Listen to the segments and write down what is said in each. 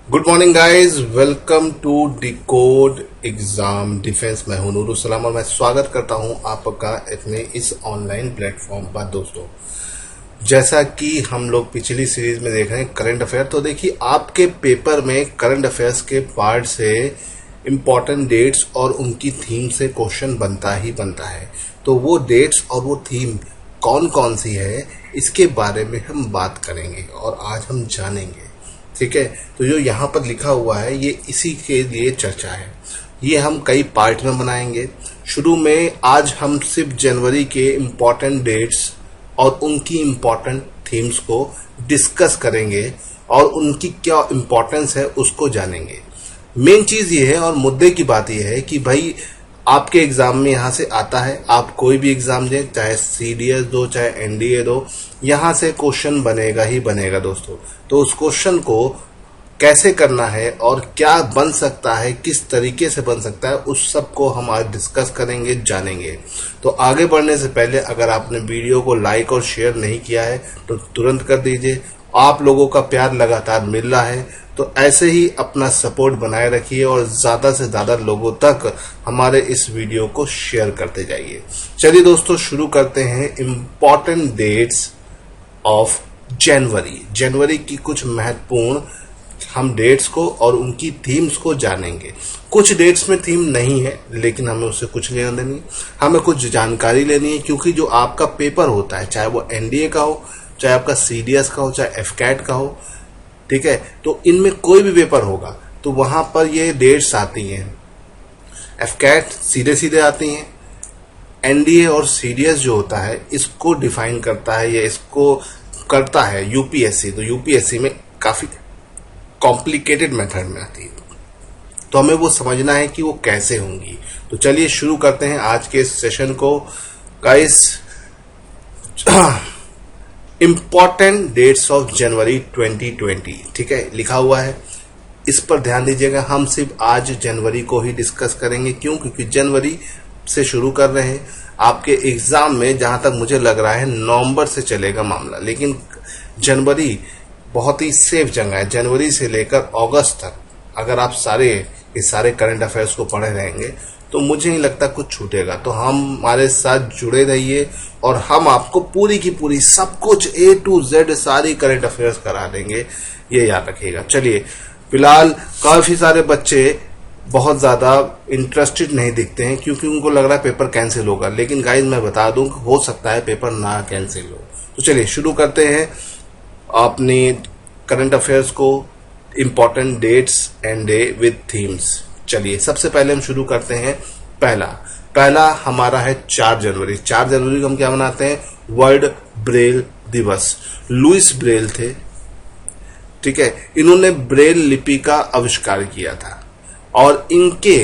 Good morning guys, welcome to decode exam defence. मैं हूं नूरुल सलाम और मैं स्वागत करता हूं आपका अपने इस ऑनलाइन प्लेटफॉर्म पर। दोस्तों, जैसा कि हम लोग पिछली सीरीज में देख रहे हैं करंट अफेयर, तो देखिए आपके पेपर में करंट अफेयर्स के पार्ट से इम्पोर्टेंट डेट्स और उनकी थीम से क्वेश्चन बनता ही बनता है। तो वो डेट्स और वो थीम कौन कौन सी है, इसके बारे में हम बात करेंगे और आज हम जानेंगे। ठीक है, तो जो यहाँ पर लिखा हुआ है ये इसी के लिए चर्चा है। ये हम कई पार्ट में बनाएंगे। शुरू में आज हम सिर्फ जनवरी के इम्पोर्टेंट डेट्स और उनकी इम्पोर्टेंट थीम्स को डिस्कस करेंगे और उनकी क्या इम्पोर्टेंस है उसको जानेंगे। मेन चीज ये है और मुद्दे की बात ये है कि भाई आपके एग्जाम में यहाँ से आता है, आप कोई भी एग्जाम दें, चाहे सीडीएस दो चाहे एनडीए दो, यहाँ से क्वेश्चन बनेगा ही बनेगा दोस्तों। तो उस क्वेश्चन को कैसे करना है और क्या बन सकता है, किस तरीके से बन सकता है, उस सब को हम आज डिस्कस करेंगे, जानेंगे। तो आगे बढ़ने से पहले अगर आपने वीडियो को लाइक और शेयर नहीं किया है तो तुरंत कर दीजिए। आप लोगों का प्यार लगातार मिल रहा है, तो ऐसे ही अपना सपोर्ट बनाए रखिए और ज्यादा से ज्यादा लोगों तक हमारे इस वीडियो को शेयर करते जाइए। चलिए दोस्तों, शुरू करते हैं इम्पोर्टेंट डेट्स ऑफ जनवरी की कुछ महत्वपूर्ण हम डेट्स को और उनकी थीम्स को जानेंगे। कुछ डेट्स में थीम नहीं है, लेकिन हमें उससे कुछ लेना देनी है, हमें कुछ जानकारी लेनी है, क्योंकि जो आपका पेपर होता है, चाहे वो एनडीए का हो, चाहे आपका सीडीएस का हो, चाहे एफकैट का हो, ठीक है, तो इनमें कोई भी पेपर होगा तो वहां पर ये डेट्स आती हैं। एफकैट सीधे सीधे आती हैं, एनडीए और सीडीएस जो होता है इसको डिफाइन करता है या इसको करता है यूपीएससी। तो यूपीएससी में काफी कॉम्प्लिकेटेड मेथड में आती है, तो हमें वो समझना है कि वो कैसे होंगी। तो चलिए शुरू करते हैं आज के इस सेशन को guys. Important dates of January 2020, ठीक है, लिखा हुआ है, इस पर ध्यान दीजिएगा। हम सिर्फ आज जनवरी को ही डिस्कस करेंगे। क्यों? क्योंकि जनवरी से शुरू कर रहे हैं। आपके एग्जाम में जहां तक मुझे लग रहा है नवंबर से चलेगा मामला, लेकिन जनवरी बहुत ही सेफ जगह है। जनवरी से लेकर अगस्त तक अगर आप सारे करंट अफेयर्स को पढ़े रहेंगे तो मुझे नहीं लगता कुछ छूटेगा। तो हमारे साथ जुड़े रहिए और हम आपको पूरी की पूरी सब कुछ A to Z सारी करंट अफेयर्स करा देंगे, ये याद रखिएगा। चलिए, फिलहाल काफी सारे बच्चे बहुत ज्यादा इंटरेस्टेड नहीं दिखते हैं क्योंकि उनको लग रहा है पेपर कैंसिल होगा, लेकिन गाइस मैं बता दूं हो सकता है पेपर ना कैंसिल हो। तो चलिए शुरू करते हैं अपनी करंट अफेयर्स को, important dates and day with themes. चलिए सबसे पहले हम शुरू करते हैं। पहला हमारा है 4 जनवरी। 4 जनवरी को हम क्या मनाते हैं? वर्ल्ड ब्रेल दिवस। लुइस ब्रेल थे, ठीक है, इन्होंने ब्रेल लिपि का आविष्कार किया था और इनके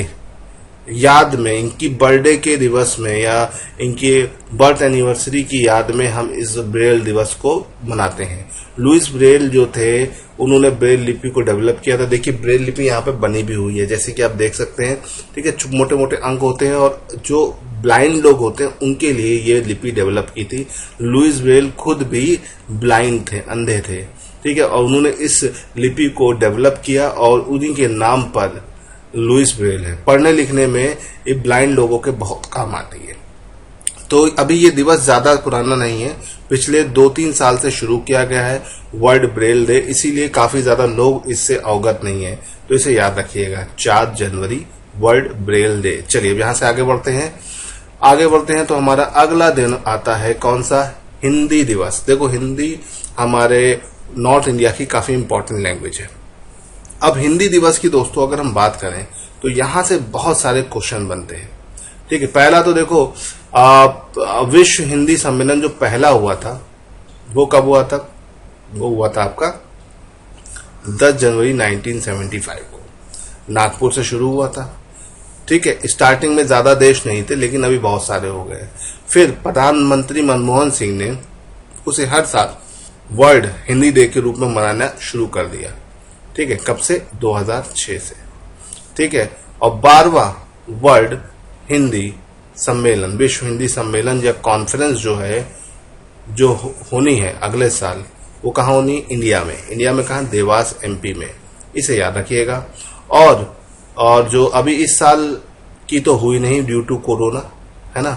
याद में, इनकी बर्थडे के दिवस में या इनके बर्थ एनिवर्सरी की याद में हम इस ब्रेल दिवस को मनाते हैं। लुइस ब्रेल जो थे उन्होंने ब्रेल लिपि को डेवलप किया था। देखिए ब्रेल लिपि यहाँ पे बनी भी हुई है, जैसे कि आप देख सकते हैं, ठीक है, मोटे मोटे अंक होते हैं और जो ब्लाइंड लोग होते हैं उनके लिए ये लिपि डेवलप की थी। लुइस ब्रेल खुद भी ब्लाइंड थे, अंधे थे, ठीक है, और उन्होंने इस लिपि को डेवलप किया और उन्हीं के नाम पर लुइस ब्रेल है। पढ़ने लिखने में ये ब्लाइंड लोगों के बहुत काम आती है। तो अभी ये दिवस ज्यादा पुराना नहीं है, पिछले 2-3 साल से शुरू किया गया है वर्ल्ड ब्रेल डे, इसीलिए काफी ज्यादा लोग इससे अवगत नहीं है, तो इसे याद रखिएगा। 4 जनवरी वर्ल्ड ब्रेल डे। चलिए यहां से आगे बढ़ते हैं तो हमारा अगला दिन आता है कौन सा? हिंदी दिवस। देखो हिंदी हमारे नॉर्थ इंडिया की काफी इंपॉर्टेंट लैंग्वेज है। अब हिंदी दिवस की दोस्तों अगर हम बात करें तो यहां से बहुत सारे क्वेश्चन बनते हैं, ठीक है। पहला तो देखो विश्व हिंदी सम्मेलन जो पहला हुआ था वो कब हुआ था? वो हुआ था आपका 10 जनवरी 1975 को, नागपुर से शुरू हुआ था, ठीक है। स्टार्टिंग में ज्यादा देश नहीं थे, लेकिन अभी बहुत सारे हो गए। फिर प्रधानमंत्री मनमोहन सिंह ने उसे हर साल वर्ल्ड हिंदी डे के रूप में मनाना शुरू कर दिया, ठीक है। कब से? 2006 से, ठीक है। और 12वां वर्ल्ड हिंदी सम्मेलन, विश्व हिंदी सम्मेलन या कॉन्फ्रेंस जो है, जो होनी है अगले साल, वो कहाँ होनी? इंडिया में। इंडिया में कहाँ? देवास एमपी में, इसे याद रखिएगा। और जो अभी इस साल की तो हुई नहीं ड्यू टू कोरोना, है ना,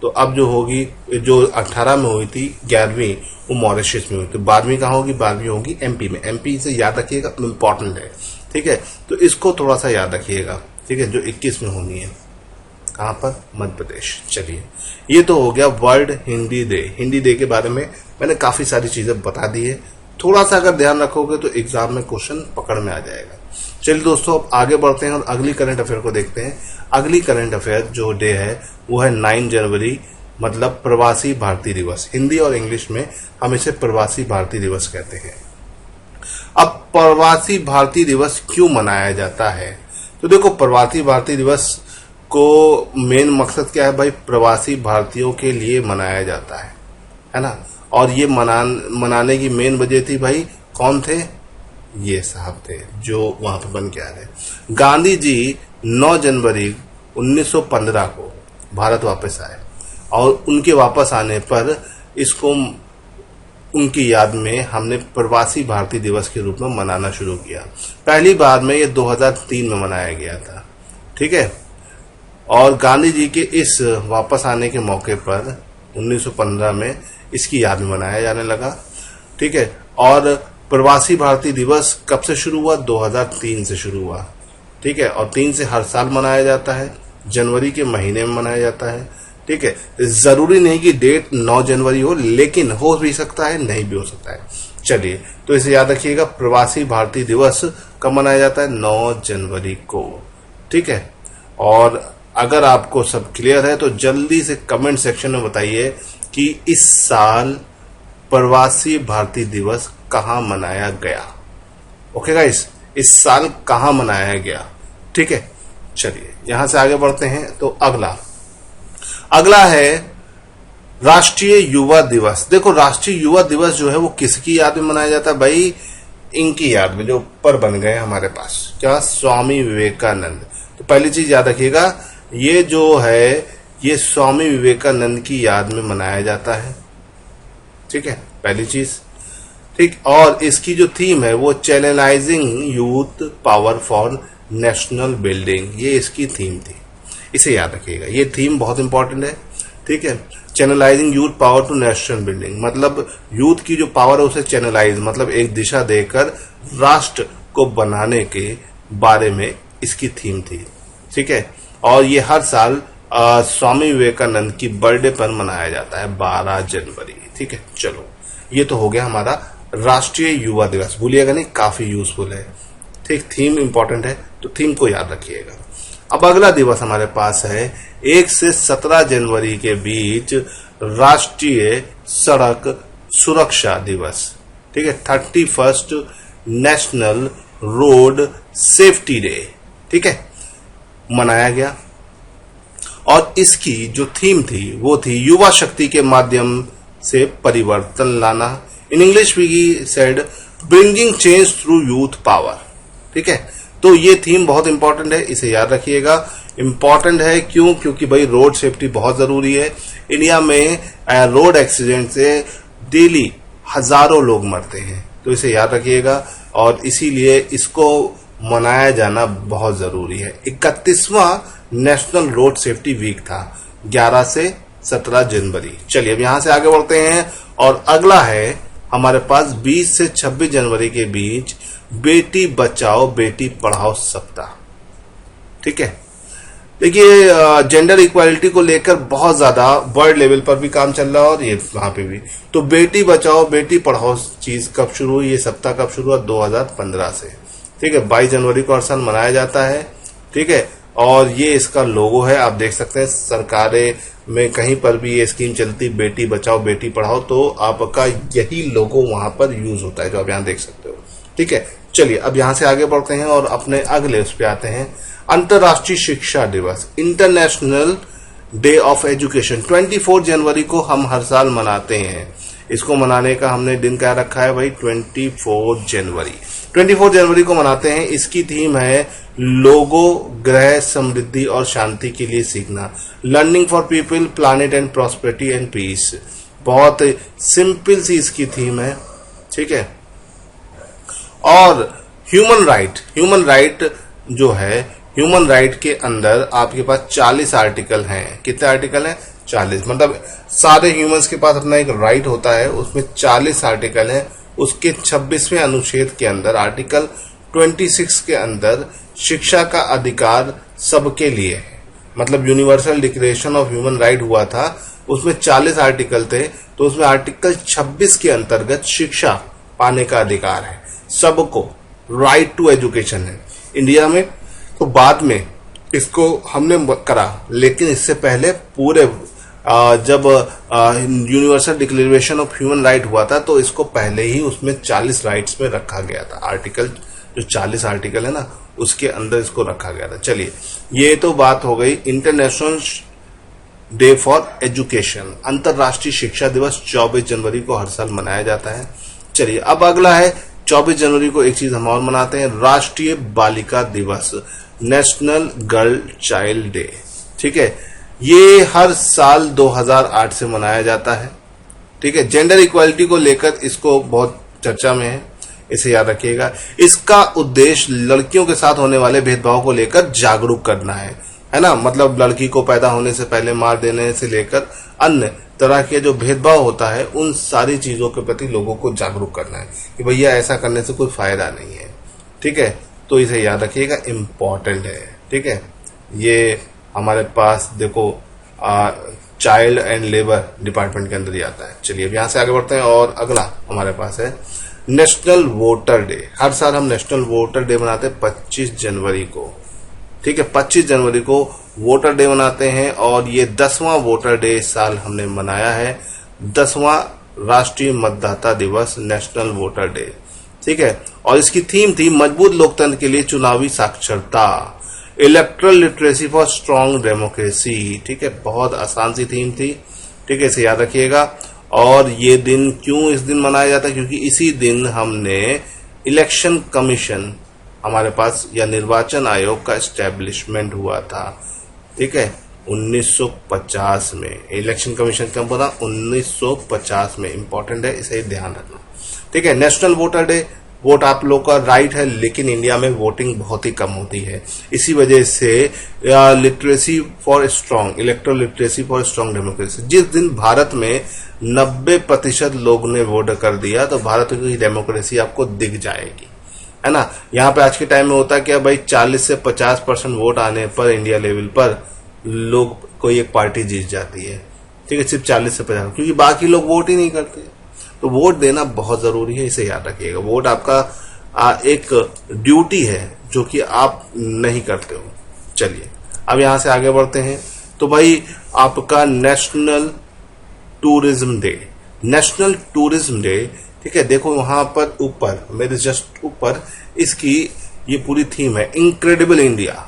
तो अब जो होगी, जो 18 में हुई थी 11वीं, वो मॉरिशस में हुई थी। 12वीं कहाँ होगी? 12वीं होगी एमपी में। एमपी से याद रखिएगा, इंपॉर्टेंट है, ठीक है। तो इसको थोड़ा सा याद रखिएगा, ठीक है, जो 21 में होनी है। कहां पर? मध्य प्रदेश। चलिए, ये तो हो गया world Hindi day. Hindi day के बारे में मैंने काफी सारी चीजें बता दी है, थोड़ा सा अगर ध्यान रखोगे तो एग्जाम में क्वेश्चन पकड़ में आ जाएगा। चलिए दोस्तों, अब आगे बढ़ते हैं और अगली करंट अफेयर को देखते हैं। अगली करंट अफेयर जो डे है वो है 9 जनवरी, मतलब प्रवासी भारतीय दिवस। हिंदी और इंग्लिश में हम इसे प्रवासी भारतीय दिवस कहते हैं। अब प्रवासी भारतीय दिवस क्यों मनाया जाता है? तो देखो, प्रवासी भारतीय दिवस को मेन मकसद क्या है भाई? प्रवासी भारतीयों के लिए मनाया जाता है ना। और ये मनाने की मेन वजह थी भाई, कौन थे? ये साहब थे जो वहां पर बन के आ रहे। गांधी जी 9 जनवरी 1915 को भारत वापस आए और उनके वापस आने पर इसको उनकी याद में हमने प्रवासी भारतीय दिवस के रूप में मनाना शुरू किया। पहली बार में ये 2003 में मनाया गया था, ठीक है। और गांधी जी के इस वापस आने के मौके पर 1915 में इसकी याद में मनाया जाने लगा, ठीक है। और प्रवासी भारतीय दिवस कब से शुरू हुआ? 2003 से शुरू हुआ, ठीक है। और 3 से हर साल मनाया जाता है, जनवरी के महीने में मनाया जाता है, ठीक है। जरूरी नहीं कि डेट 9 जनवरी हो, लेकिन हो भी सकता है, नहीं भी हो सकता है। चलिए, तो इसे याद रखिएगा, प्रवासी भारतीय दिवस कब मनाया जाता है? 9 जनवरी को, ठीक है। और अगर आपको सब क्लियर है तो जल्दी से कमेंट सेक्शन में बताइए कि इस साल प्रवासी भारतीय दिवस कहां मनाया गया। ओके गाइस, इस साल कहां मनाया गया, ठीक है। चलिए, यहां से आगे बढ़ते हैं। तो अगला है राष्ट्रीय युवा दिवस। देखो, राष्ट्रीय युवा दिवस जो है वो किसकी याद में मनाया जाता है भाई? इनकी याद में, जो ऊपर बन गए हमारे पास, क्या? स्वामी विवेकानंद। तो पहली चीज याद रखिएगा, ये जो है ये स्वामी विवेकानंद की याद में मनाया जाता है, ठीक है, पहली चीज, ठीक। और इसकी जो थीम है वो channelising youth power for national building, ये इसकी थीम थी, इसे याद रखिएगा। ये थीम बहुत इंपॉर्टेंट है, ठीक है। Channelizing youth power to national building, मतलब यूथ की जो पावर है उसे चैनलाइज, मतलब एक दिशा देकर राष्ट्र को बनाने के बारे में इसकी थीम थी, ठीक है। और ये हर साल स्वामी विवेकानंद की बर्थडे पर मनाया जाता है 12 जनवरी, ठीक है। चलो, ये तो हो गया हमारा राष्ट्रीय युवा दिवस। भूलिएगा नहीं, काफी यूजफुल है, ठीक। थीम इंपॉर्टेंट है तो थीम को याद रखिएगा। अब अगला दिवस हमारे पास है 1 से 17 जनवरी के बीच राष्ट्रीय सड़क सुरक्षा दिवस, ठीक है। 31st national road safety day, ठीक है, मनाया गया। और इसकी जो थीम थी वो थी युवा शक्ति के माध्यम से परिवर्तन लाना। In English we said bringing change through youth power, ठीक है। तो ये थीम बहुत इंपॉर्टेंट है, इसे याद रखिएगा। इंपॉर्टेंट है क्यों? क्योंकि भाई रोड सेफ्टी बहुत जरूरी है। इंडिया में रोड एक्सीडेंट से डेली हजारों लोग मरते हैं, तो इसे याद रखिएगा। और इसीलिए इसको मनाया जाना बहुत जरूरी है। 31वां नेशनल रोड सेफ्टी वीक था 11 से 17 जनवरी। चलिए, अब यहां से आगे बढ़ते हैं और अगला है हमारे पास 20 से 26 जनवरी के बीच बेटी बचाओ बेटी पढ़ाओ सप्ताह, ठीक है। देखिए, जेंडर इक्वालिटी को लेकर बहुत ज्यादा वर्ल्ड लेवल पर भी काम चल रहा है और ये वहां पे भी। तो बेटी बचाओ बेटी पढ़ाओ चीज कब शुरू हुई? ये सप्ताह कब शुरू हुआ? 2015 से, ठीक है। 22 जनवरी को हर साल मनाया जाता है, ठीक है। और ये इसका लोगो है, आप देख सकते हैं। सरकारें में कहीं पर भी ये स्कीम चलती, बेटी बचाओ बेटी पढ़ाओ, तो आपका यही लोगो वहां पर यूज होता है, जो आप यहां देख सकते हो, ठीक है। चलिए, अब यहां से आगे बढ़ते हैं और अपने अगले उस पे आते हैं। अंतर्राष्ट्रीय शिक्षा दिवस, इंटरनेशनल डे ऑफ एजुकेशन, 24 जनवरी को हम हर साल मनाते हैं। इसको मनाने का हमने दिन क्या रखा है भाई? 24 जनवरी। 24 जनवरी को मनाते हैं। इसकी थीम है लोगों, ग्रह, समृद्धि और शांति के लिए सीखना, learning for people, planet and prosperity and peace. बहुत सिंपल सी इसकी थीम है, ठीक है। और ह्यूमन राइट जो है, ह्यूमन राइट के अंदर आपके पास 40 आर्टिकल हैं। कितने आर्टिकल हैं? 40। मतलब सारे ह्यूमंस के पास अपना एक राइट होता है, उसमें 40 आर्टिकल हैं। उसके 26वें अनुच्छेद के अंदर, आर्टिकल 26 के अंदर शिक्षा का अधिकार सबके लिए है। मतलब universal declaration of human right हुआ था, उसमें 40 आर्टिकल थे, तो उसमें आर्टिकल 26 के अंतर्गत शिक्षा पाने का अधिकार है सबको, राइट टू एजुकेशन है। इंडिया में तो बाद में इसको हमने करा, लेकिन इससे पहले पूरे जब universal declaration of human right हुआ था तो इसको पहले ही उसमें 40 राइट्स में रखा गया था। आर्टिकल जो 40 आर्टिकल है ना, उसके अंदर इसको रखा गया था। चलिए, ये तो बात हो गई इंटरनेशनल डे फॉर एजुकेशन। अंतर्राष्ट्रीय शिक्षा दिवस 24 जनवरी को हर साल मनाया जाता है। चलिए, अब अगला है 24 जनवरी को एक चीज हम और मनाते हैं, राष्ट्रीय बालिका दिवस, नेशनल गर्ल चाइल्ड डे। ठीक है, ये हर साल 2008 से मनाया जाता है। ठीक है, जेंडर इक्वालिटी को लेकर इसको बहुत चर्चा में है, इसे याद रखिएगा। इसका उद्देश्य लड़कियों के साथ होने वाले भेदभाव को लेकर जागरूक करना है ना। मतलब लड़की को पैदा होने से पहले मार देने से लेकर अन्य तरह के जो भेदभाव होता है, उन सारी चीजों के प्रति लोगों को जागरूक करना है कि भैया ऐसा करने से कोई फायदा नहीं है। ठीक है, तो इसे याद रखिएगा, इम्पोर्टेंट है। ठीक है, ये हमारे पास देखो चाइल्ड एंड लेबर डिपार्टमेंट के अंदर ही आता है। चलिए, अब यहां से आगे बढ़ते हैं और अगला हमारे पास है नेशनल वोटर डे। हर साल हम नेशनल वोटर डे मनाते हैं 25 जनवरी को। ठीक है, 25 जनवरी को वोटर डे मनाते हैं और ये 10वां वोटर डे इस साल हमने मनाया है। 10वां राष्ट्रीय मतदाता दिवस, नेशनल वोटर डे। ठीक है, और इसकी थीम थी मजबूत लोकतंत्र के लिए चुनावी साक्षरता, electoral literacy for strong democracy. ठीक है, बहुत आसान सी थीम थी। ठीक है, इसे याद रखिएगा। और ये दिन क्यों इस दिन मनाया जाता है? क्योंकि इसी दिन हमने इलेक्शन कमीशन हमारे पास या निर्वाचन आयोग का एस्टेब्लिशमेंट हुआ था। ठीक है, 1950 में इलेक्शन कमीशन कब बना? 1950 में। इंपॉर्टेंट है, इसे ध्यान रखना। ठीक है, नेशनल वोटर डे, वोट आप लोग का राइट है, लेकिन इंडिया में वोटिंग बहुत ही कम होती है। इसी वजह से literacy for strong, electoral literacy for strong democracy, जिस दिन भारत में 90% लोग ने वोट कर दिया तो भारत की डेमोक्रेसी आपको दिख जाएगी, है ना। यहाँ पे आज के टाइम में होता है कि भाई 40 से 50% वोट आने पर इंडिया लेवल पर लोग कोई एक पार्टी जीत जाती है। ठीक है, सिर्फ 40 से 50, क्योंकि बाकी लोग वोट ही नहीं करते। तो वोट देना बहुत जरूरी है, इसे याद रखिएगा। वोट आपका एक ड्यूटी है जो कि आप नहीं करते हो। चलिए, अब यहां से आगे बढ़ते हैं। तो भाई आपका national tourism day, national tourism day. ठीक है, देखो वहां पर ऊपर, मेरे जस्ट ऊपर इसकी ये पूरी थीम है, इनक्रेडिबल इंडिया।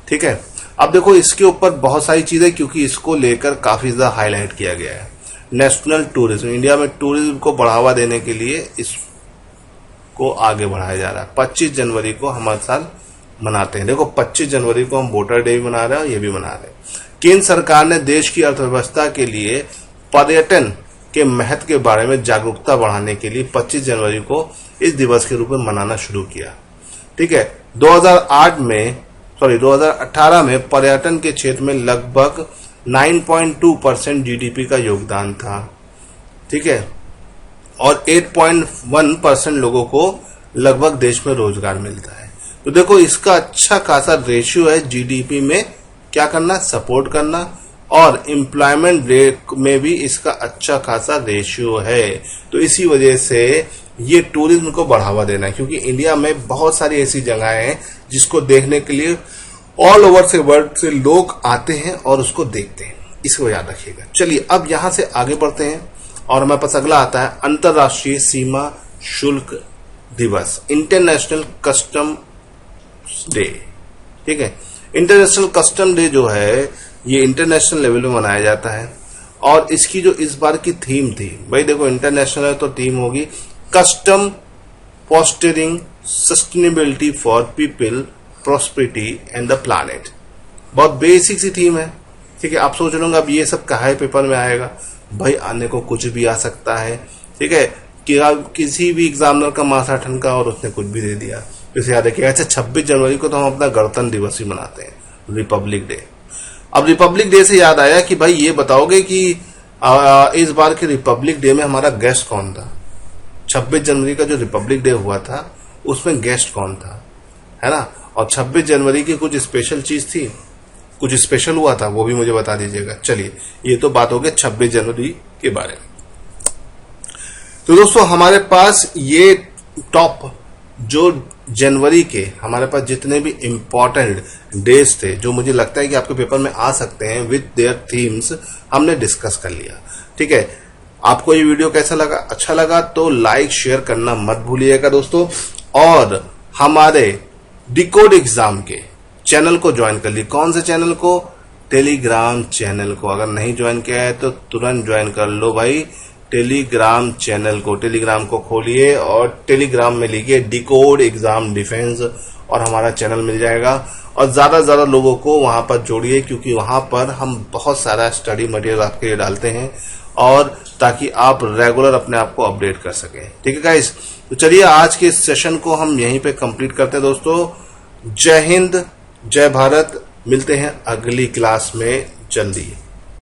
ठीक है, अब देखो इसके ऊपर बहुत सारी चीजें, क्योंकि इसको लेकर काफी ज्यादा हाईलाइट किया गया है। नेशनल टूरिज्म, इंडिया में टूरिज्म को बढ़ावा देने के लिए इसको आगे बढ़ाया जा रहा है। 25 जनवरी को हम हर साल मनाते हैं। देखो 25 जनवरी को हम वोटर डे भी मना रहे हैं और ये भी मना रहे हैं। केंद्र सरकार ने देश की अर्थव्यवस्था के लिए पर्यटन के महत्व के बारे में जागरूकता बढ़ाने के लिए 25 जनवरी को इस दिवस के रूप में मनाना शुरू किया। ठीक है, 2018 में पर्यटन के क्षेत्र में लगभग 9.2% जीडीपी का योगदान था। ठीक है, और 8.1% लोगों को लगभग देश में रोजगार मिलता है। तो देखो इसका अच्छा खासा रेशियो है जीडीपी में क्या करना, सपोर्ट करना, और एम्प्लॉयमेंट रेट में भी इसका अच्छा खासा रेशियो है। तो इसी वजह से ये टूरिज्म को बढ़ावा देना है, क्योंकि इंडिया में बहुत सारी ऐसी जगहें हैं जिसको देखने के लिए ऑल ओवर से वर्ल्ड से लोग आते हैं और उसको देखते हैं। इसको याद रखिएगा। चलिए, अब यहां से आगे बढ़ते हैं और हमारे पास अगला आता है अंतर्राष्ट्रीय सीमा शुल्क दिवस, इंटरनेशनल कस्टम डे। ठीक है, इंटरनेशनल कस्टम डे जो है ये इंटरनेशनल लेवल में मनाया जाता है। और इसकी जो इस बार की थीम थी, भाई देखो इंटरनेशनल है तो थीम होगी custom fostering sustainability for people, prosperity and the planet. बहुत बेसिक सी थीम है। ठीक है, आप सोच रहे अब ये सब कहा है पेपर में आएगा? भाई आने को कुछ भी आ सकता है। ठीक है, कि किसी भी एग्जामिनर का माथा ठनका और उसने कुछ भी दे दिया। इसे याद रखिएगा। अच्छा, 26 जनवरी को तो हम अपना गणतंत्र दिवस ही मनाते हैं, रिपब्लिक डे। अब रिपब्लिक डे से याद आया कि भाई ये बताओगे कि इस बार के रिपब्लिक डे में हमारा गेस्ट कौन था? 26 जनवरी का जो रिपब्लिक डे हुआ था उसमें गेस्ट कौन था, है ना? और 26 जनवरी की कुछ स्पेशल चीज थी, कुछ स्पेशल हुआ था, वो भी मुझे बता दीजिएगा। चलिए, ये तो बात हो गई 26 जनवरी के बारे में। तो दोस्तों, हमारे पास ये टॉप जो जनवरी के हमारे पास जितने भी इंपॉर्टेंट डेज थे, जो मुझे लगता है कि आपके पेपर में आ सकते हैं विद देयर थीम्स, हमने डिस्कस कर लिया। ठीक है, आपको ये वीडियो कैसा लगा? अच्छा लगा तो लाइक शेयर करना मत भूलिएगा दोस्तों। और हमारे डिकोड एग्जाम के चैनल को ज्वाइन कर ली। कौन से चैनल को? टेलीग्राम चैनल को। अगर नहीं ज्वाइन किया है तो तुरंत ज्वाइन कर लो भाई टेलीग्राम चैनल को। टेलीग्राम को खोलिए और टेलीग्राम में लिखिए डिकोड एग्जाम डिफेंस और हमारा चैनल मिल जाएगा। और ज्यादा से ज्यादा लोगों को वहां पर जोड़िए, क्योंकि वहां पर हम बहुत सारा स्टडी मटेरियल आपके लिए डालते हैं, और ताकि आप रेगुलर अपने आप को अपडेट कर सकें। ठीक है गाइस, तो चलिए आज के इस सेशन को हम यहीं पे कंप्लीट करते हैं दोस्तों। जय हिंद, जय भारत। मिलते हैं अगली क्लास में जल्दी।